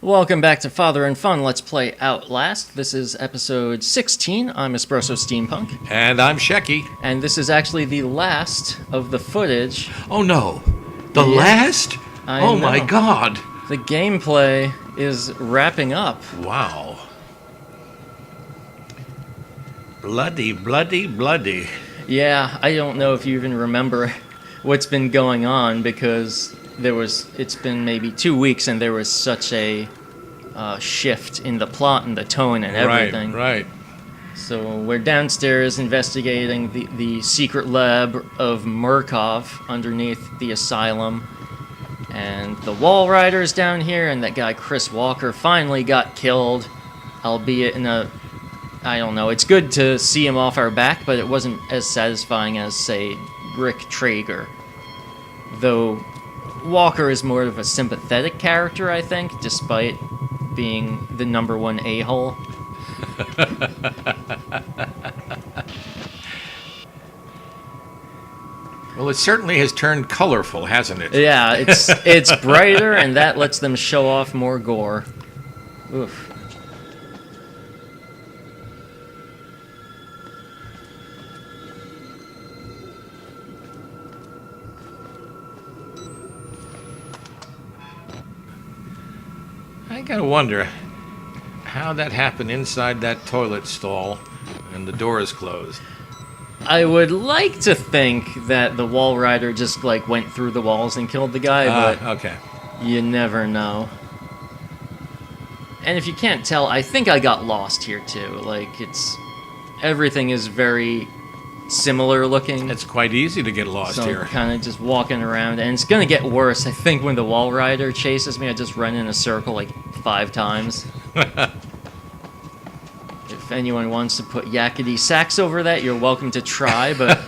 Welcome back to Father and Fun. Let's play Outlast. This is episode 16. I'm Espresso Steampunk. And I'm Shecky. And this is actually the last of the footage. Oh no. The last? I know. My God. The gameplay is wrapping up. Wow. Bloody, bloody, bloody. Yeah, I don't know if you even remember what's been going on because it's been maybe 2 weeks and there was such a shift in the plot and the tone and everything. Right. So we're downstairs investigating the secret lab of Murkov underneath the asylum. And the wall rider's down here, and that guy Chris Walker finally got killed, albeit in a... I don't know, it's good to see him off our back, but it wasn't as satisfying as, say, Rick Traeger. Though Walker is more of a sympathetic character, I think, despite being the number one a-hole. Well, it certainly has turned colorful, hasn't it? Yeah, it's brighter, and that lets them show off more gore. Oof. I gotta wonder how that happened inside that toilet stall and the door is closed. I would like to think that the wall rider just went through the walls and killed the guy, but okay. You never know. And if you can't tell, I think I got lost here too. Everything is very similar looking. It's quite easy to get lost here. Kind of just walking around, and it's gonna get worse. I think when the wall rider chases me, I just run in a circle 5 times. If anyone wants to put yakety sax over that, you're welcome to try, but...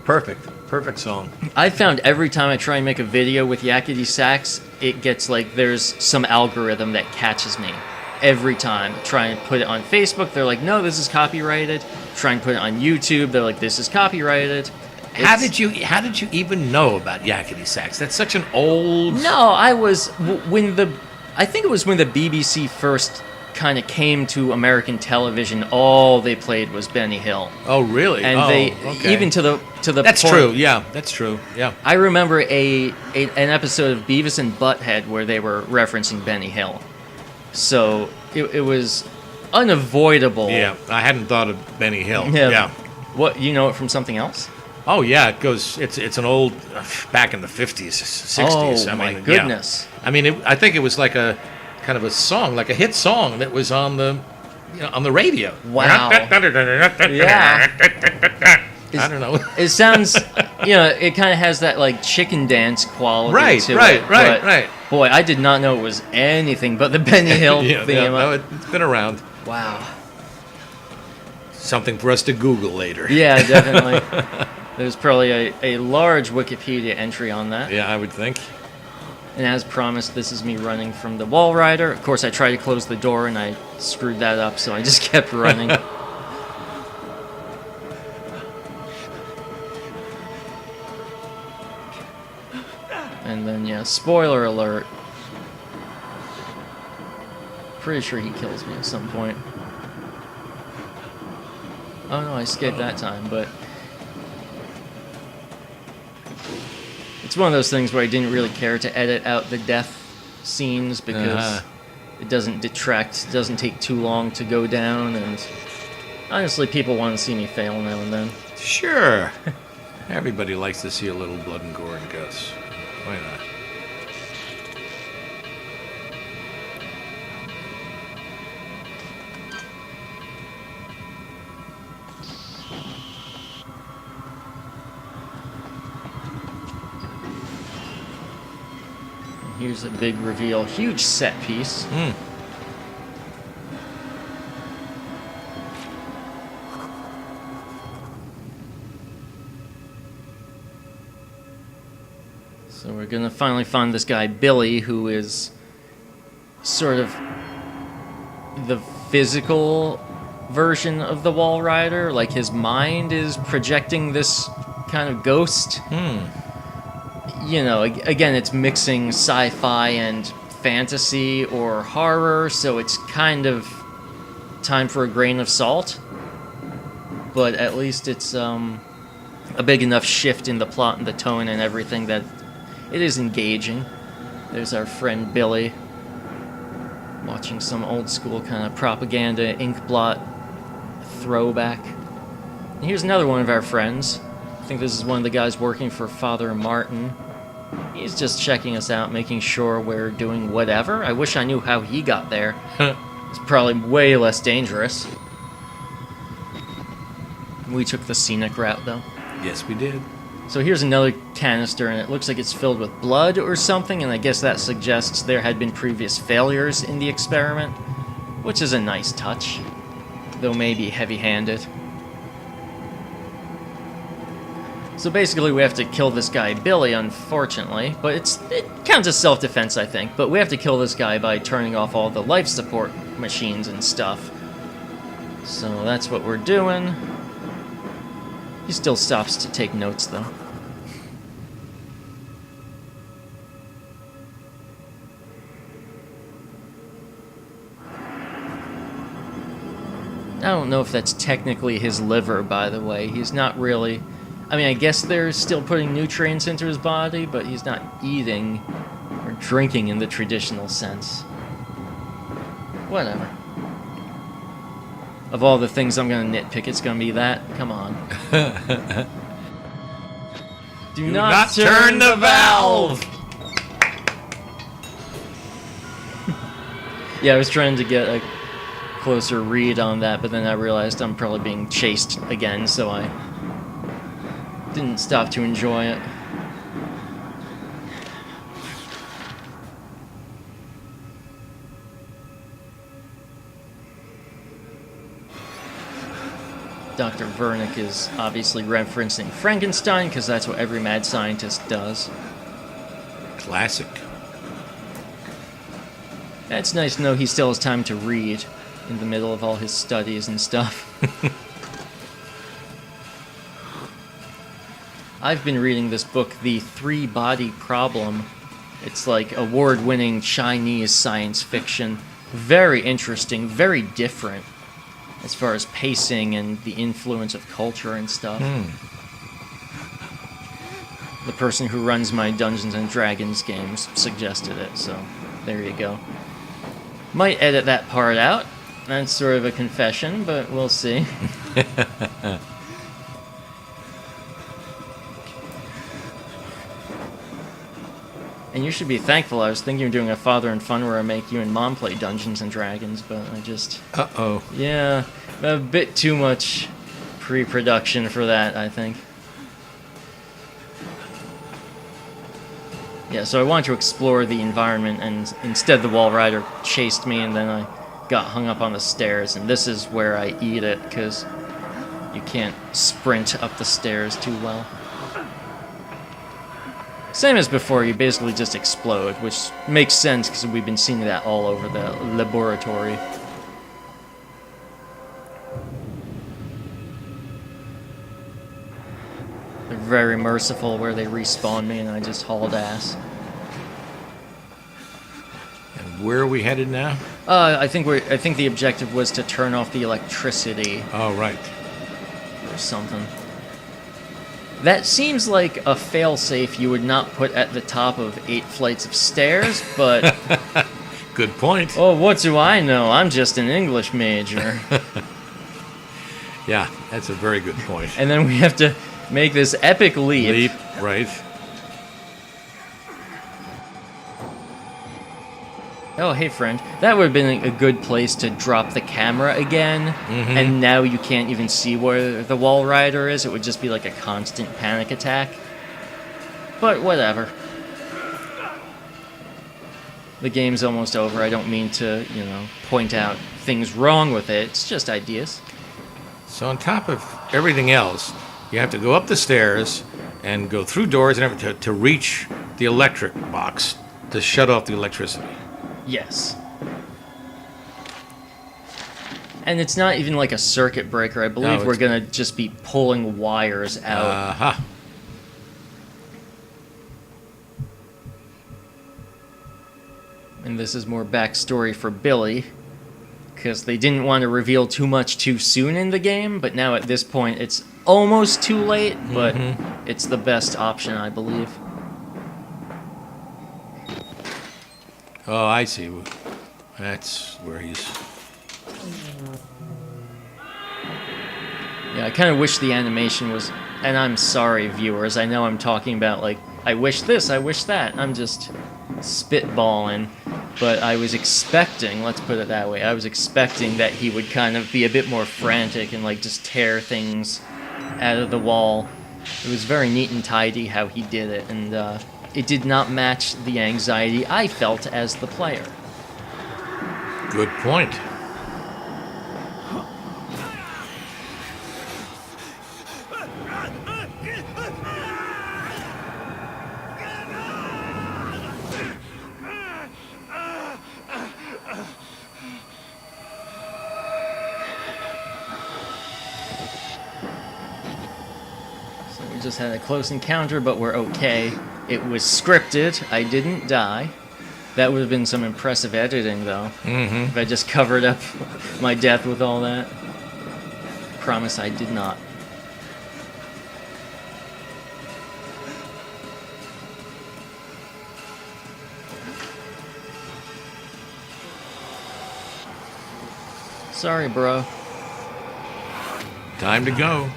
Perfect song. I found every time I try and make a video with yakety sax, it gets there's some algorithm that catches me. Every time. Try and put it on Facebook, they're like, no, this is copyrighted. Try and put it on YouTube, they're like, this is copyrighted. How did you even know about yakety sax? That's such an old... No, I think it was when the BBC first kind of came to American television. All they played was Benny Hill. Oh, really? And even to the That's point, true. Yeah, that's true. Yeah. I remember an episode of Beavis and Butthead where they were referencing Benny Hill. So it was unavoidable. Yeah, I hadn't thought of Benny Hill. Yeah. What, you know it from something else? Oh yeah, it goes. It's an old, back in the 50s, 60s. Oh, my goodness. Yeah. I mean, I think it was like a kind of a song, like a hit song that was on the radio. Wow. Yeah. I don't know. It sounds, it kind of has that chicken dance quality to it. Right. Boy, I did not know it was anything but the Benny Hill theme. Yeah, no, it's been around. Wow. Something for us to Google later. Yeah, definitely. There's probably a large Wikipedia entry on that. Yeah, I would think. And as promised, this is me running from the wall rider. Of course, I tried to close the door and I screwed that up, so I just kept running. And then, yeah, spoiler alert. Pretty sure he kills me at some point. Oh no, I escaped that time, but... It's one of those things where I didn't really care to edit out the death scenes because it doesn't detract, it doesn't take too long to go down, and honestly, people want to see me fail now and then. Sure. Everybody likes to see a little blood and gore and guts. Why not? Here's a big reveal. Huge set piece. So we're going to finally find this guy, Billy, who is sort of the physical version of the Wall Rider. His mind is projecting this kind of ghost. You know, again, it's mixing sci-fi and fantasy or horror, so it's kind of time for a grain of salt. But at least it's a big enough shift in the plot and the tone and everything that it is engaging. There's our friend Billy watching some old school kind of propaganda inkblot throwback. And here's another one of our friends. I think this is one of the guys working for Father Martin. He's just checking us out, making sure we're doing whatever. I wish I knew how he got there. It's probably way less dangerous. We took the scenic route, though. Yes, we did. So here's another canister, and it looks like it's filled with blood or something, and I guess that suggests there had been previous failures in the experiment, which is a nice touch, though maybe heavy-handed. So basically we have to kill this guy Billy, unfortunately, but it counts as self-defense, I think, but we have to kill this guy by turning off all the life support machines and stuff. So that's what we're doing. He still stops to take notes, though. I don't know if that's technically his liver, by the way. He's not really... I mean, I guess they're still putting nutrients into his body, but he's not eating or drinking in the traditional sense. Whatever. Of all the things I'm going to nitpick, it's going to be that? Come on. Do not turn the valve! Yeah, I was trying to get a closer read on that, but then I realized I'm probably being chased again, so I didn't stop to enjoy it. Dr. Vernick is obviously referencing Frankenstein, because that's what every mad scientist does. Classic. It's nice to know he still has time to read in the middle of all his studies and stuff. I've been reading this book, The Three-Body Problem. It's like award-winning Chinese science fiction. Very interesting, very different as far as pacing and the influence of culture and stuff. The person who runs my Dungeons and Dragons games suggested it, so there you go. Might edit that part out. That's sort of a confession, but we'll see. And you should be thankful. I was thinking of doing a Father and Fun where I make you and Mom play Dungeons and Dragons, but I just... Uh-oh. Yeah, a bit too much pre-production for that, I think. Yeah, so I wanted to explore the environment, and instead the wall rider chased me, and then I got hung up on the stairs, and this is where I eat it, because you can't sprint up the stairs too well. Same as before, you basically just explode, which makes sense because we've been seeing that all over the laboratory. They're very merciful where they respawn me and I just hauled ass. And where are we headed now? I think the objective was to turn off the electricity. Oh, right. Or something. That seems like a failsafe you would not put at the top of 8 flights of stairs, but... Good point. Oh, what do I know? I'm just an English major. Yeah, that's a very good point. And then we have to make this epic leap. Leap, right. Oh, hey, friend. That would have been a good place to drop the camera again, and now you can't even see where the wall rider is. It would just be like a constant panic attack. But whatever. The game's almost over. I don't mean to, point out things wrong with it. It's just ideas. So on top of everything else, you have to go up the stairs and go through doors and everything to reach the electric box to shut off the electricity. Yes. And it's not even like a circuit breaker. I believe we're going to just be pulling wires out. Uh-huh. And this is more backstory for Billy, because they didn't want to reveal too much too soon in the game, but now at this point it's almost too late, but it's the best option, I believe. Oh, I see. That's where he's... Yeah, I kind of wish the animation was... And I'm sorry, viewers, I know I'm talking about, like, I wish this, I wish that. I'm just spitballing. But I was expecting, let's put it that way, I was expecting that he would kind of be a bit more frantic and, like, just tear things out of the wall. It was very neat and tidy how he did it, and it did not match the anxiety I felt as the player. Good point. We just had a close encounter, but we're okay. It was scripted. I didn't die. That would have been some impressive editing, though. If I just covered up my death with all that. Promise I did not. Sorry, bro. Time to go.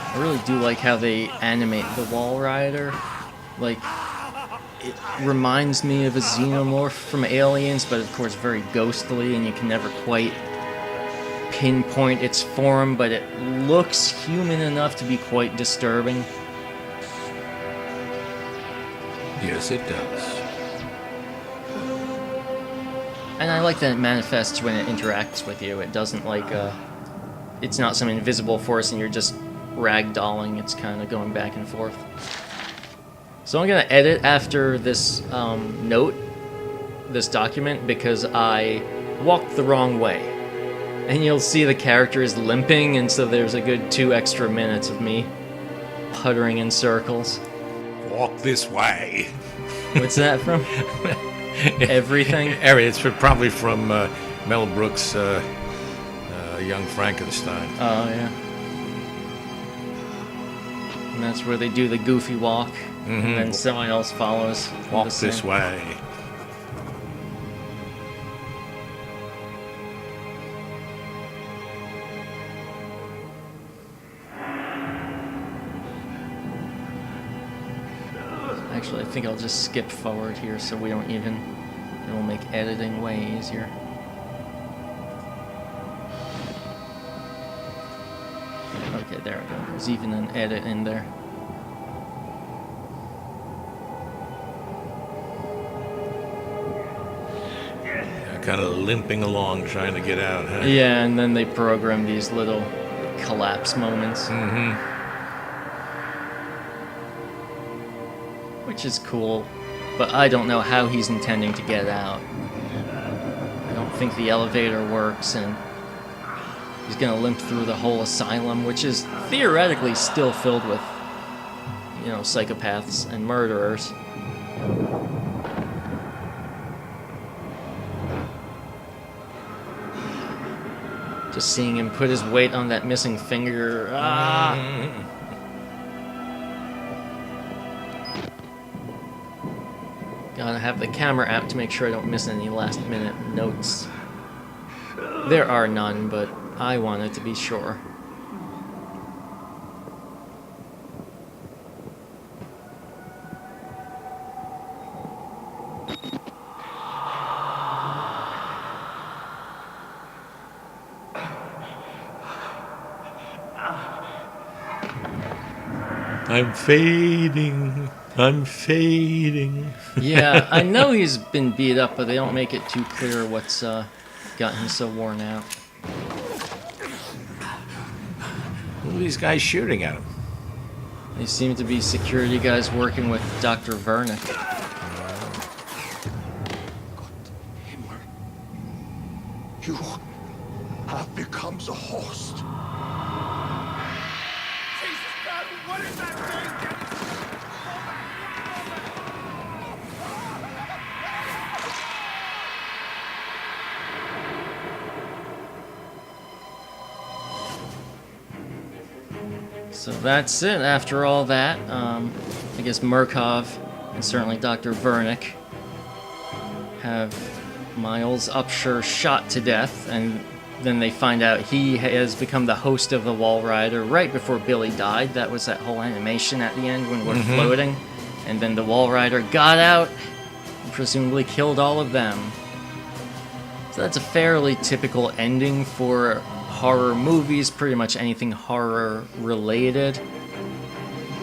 I really do like how they animate the Wall Rider. Like, it reminds me of a xenomorph from Aliens, but of course very ghostly, and you can never quite pinpoint its form, but it looks human enough to be quite disturbing. Yes, it does. And I like that it manifests when it interacts with you. It doesn't like, it's not some invisible force and you're just ragdolling. It's kind of going back and forth. So I'm going to edit after this note, this document, because I walked the wrong way. And you'll see the character is limping, and so there's a good 2 extra minutes of me puttering in circles. Walk this way. What's that from? Everything? It's probably from Mel Brooks' Young Frankenstein. Oh, yeah. And that's where they do the goofy walk, and then someone else follows. Walk this way. Actually, I think I'll just skip forward here so we don't even... It'll make editing way easier. Okay, there we go. There's even an edit in there. Kind of limping along, trying to get out, huh? Yeah, and then they program these little collapse moments. Which is cool, but I don't know how he's intending to get out. I don't think the elevator works, and he's gonna limp through the whole asylum, which is theoretically still filled with, you know, psychopaths and murderers. Just seeing him put his weight on that missing finger. Gotta have the camera out to make sure I don't miss any last minute notes. There are none, but I wanted to be sure. I'm fading. I'm fading. Yeah, I know he's been beat up, but they don't make it too clear what's got him so worn out. Who are these guys shooting at him? They seem to be security guys working with Dr. Vernick. Himmel. You have become the host. Jesus God, what is that thing? So that's it. After all that, I guess Murkov and certainly Dr. Vernick have Miles Upshur shot to death, and then they find out he has become the host of the Wall Rider right before Billy died. That was that whole animation at the end when we're floating, and then the Wall Rider got out and presumably killed all of them. So that's a fairly typical ending for horror movies, pretty much anything horror related.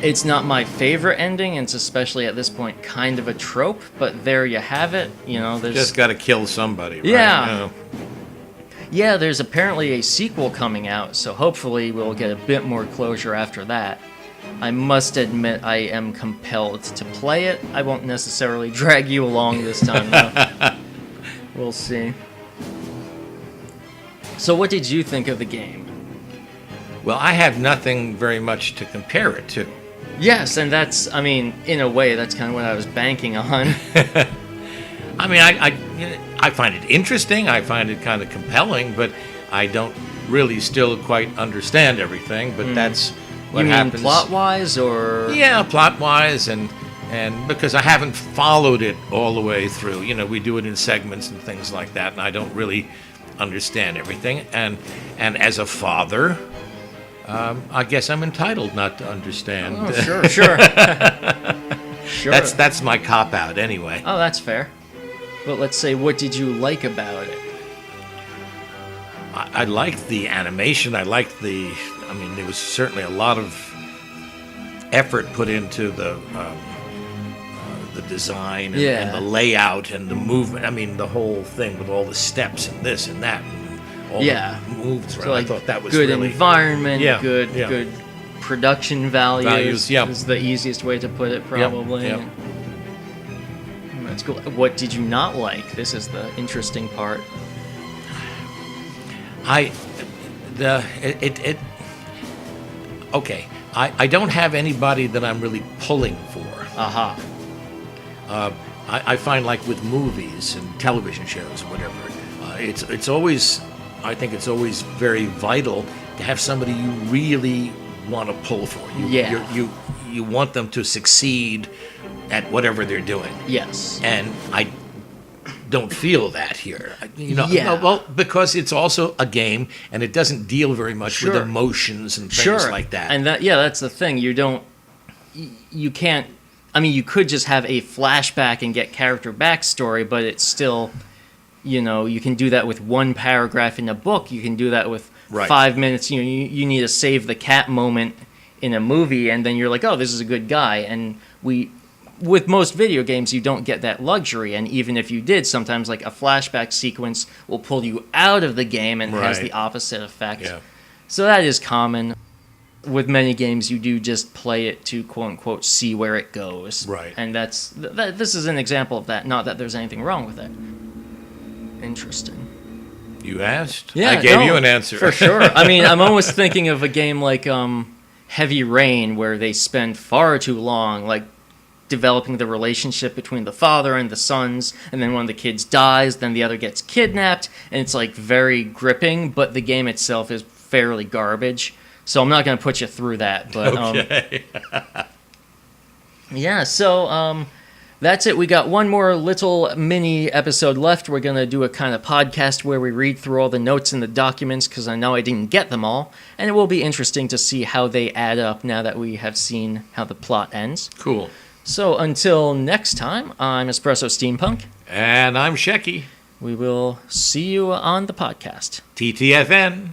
It's not my favorite ending, and it's especially at this point kind of a trope, but there you have it. You know, there's Just got to kill somebody, right? Yeah. You know? Yeah, there's apparently a sequel coming out, so hopefully we'll get a bit more closure after that. I must admit I am compelled to play it. I won't necessarily drag you along this time, though. We'll see. So what did you think of the game? Well, I have nothing very much to compare it to. Yes, and that's, I mean, in a way, that's kind of what I was banking on. I mean, I find it interesting. I find it kind of compelling, but I don't really still quite understand everything. But that's what You happens. mean plot-wise, or...? Yeah, plot-wise, and because I haven't followed it all the way through. You know, we do it in segments and things like that, and I don't really understand everything. And as a father, I guess I'm entitled not to understand. Oh, sure. Sure. That's my cop-out anyway. Oh, that's fair. But let's say, what did you like about it? I liked the animation. I mean, there was certainly a lot of effort put into the design and the layout and the movement. I mean, the whole thing with all the steps and this and that and all the moves around. So, like, I thought that was good really environment, Yeah, good yeah. good production values. yeah. Is the easiest way to put it, probably. Yep. That's cool. What did you not like? This is the interesting part. Okay. I don't have anybody that I'm really pulling for. Aha. I find, like, with movies and television shows or whatever, it's always, I think it's always very vital to have somebody you really want to pull for. You want them to succeed at whatever they're doing. Yes. And I don't feel that here. You know, Yeah. well, because it's also a game and it doesn't deal very much with Sure. emotions and things like that. And that's the thing. You can't. I mean, you could just have a flashback and get character backstory, but it's still, you can do that with one paragraph in a book. You can do that with 5 minutes. You need a save the cat moment in a movie, and then you're like, oh, this is a good guy. And with most video games, you don't get that luxury. And even if you did, sometimes like a flashback sequence will pull you out of the game and has the opposite effect. Yeah. So that is common. With many games, you do just play it to quote-unquote see where it goes. Right. And this is an example of that. Not that there's anything wrong with it. Interesting. You asked? Yeah, I gave you an answer. For sure. I mean, I'm almost thinking of a game like Heavy Rain, where they spend far too long, like, developing the relationship between the father and the sons, and then one of the kids dies, then the other gets kidnapped, and it's, like, very gripping, but the game itself is fairly garbage. So I'm not going to put you through that, but Okay. yeah. So that's it. We got one more little mini episode left. We're going to do a kind of podcast where we read through all the notes in the documents, because I know I didn't get them all, and it will be interesting to see how they add up now that we have seen how the plot ends. Cool. So until next time, I'm Espresso Steampunk. And I'm Shecky. We will see you on the podcast. TTFN.